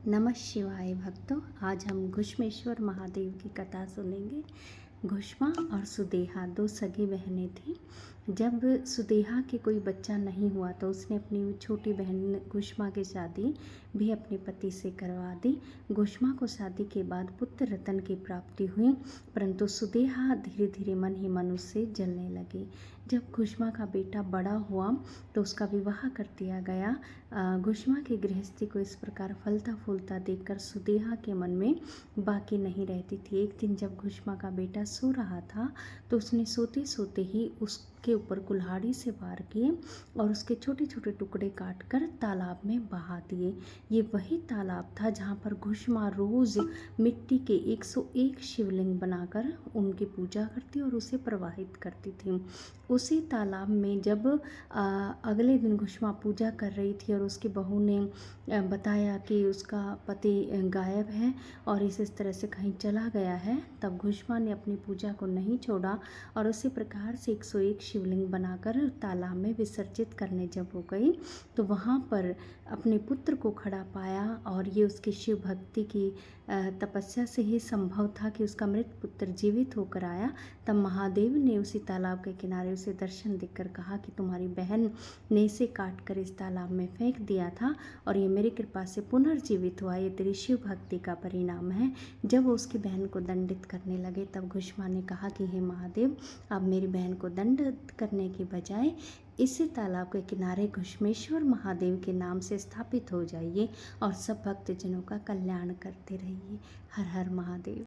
नमः शिवाय भक्तों। आज हम घुश्मेश्वर महादेव की कथा सुनेंगे। घुश्मा और सुदेहा दो सगी बहनें थीं। जब सुदेहा के कोई बच्चा नहीं हुआ तो उसने अपनी छोटी बहन घुश्मा की शादी भी अपने पति से करवा दी। घुश्मा को शादी के बाद पुत्र रतन की प्राप्ति हुई, परंतु सुदेहा धीरे धीरे मन ही मन उससे जलने लगी। जब घुश्मा का बेटा बड़ा हुआ तो उसका विवाह कर दिया गया। घुश्मा की गृहस्थी को इस प्रकार फलता फूलता देखकर सुदेहा के मन में बाकी नहीं रहती थी। एक दिन जब घुश्मा का बेटा सो रहा था तो उसने सोते सोते ही उसके ऊपर कुल्हाड़ी से वार किए और उसके छोटे छोटे टुकड़े काटकर तालाब में बहा दिए। ये वही तालाब था जहाँ पर घुश्मा रोज मिट्टी के 101 शिवलिंग बनाकर उनकी पूजा करती और उसे प्रवाहित करती थी। उसी तालाब में जब अगले दिन घुश्मा पूजा कर रही थी और उसकी बहू ने बताया कि उसका पति गायब है और इस तरह से कहीं चला गया है, तब घुश्मा ने अपनी पूजा को नहीं छोड़ा और उसी प्रकार से 101 शिवलिंग बनाकर तालाब में विसर्जित करने जब हो गई तो वहाँ पर अपने पुत्र को खड़ा पाया। और ये उसकी शिव भक्ति की तपस्या से ही संभव था कि उसका मृत पुत्र जीवित होकर आया। तब महादेव ने उसी तालाब के किनारे उसे दर्शन देकर कहा कि तुम्हारी बहन ने इसे काट कर इस तालाब में फेंक दिया था और ये मेरी कृपा से पुनर्जीवित हुआ, ये तेरी शिव भक्ति का परिणाम है। जब वो उसकी बहन को दंडित करने लगे तब घुश्मा ने कहा कि हे महादेव, आप मेरी बहन को दंडित करने की बजाय इसी तालाब के किनारे घुश्मेश्वर महादेव के नाम से स्थापित हो जाइए और सब भक्तजनों का कल्याण करते रहिए। हर हर महादेव।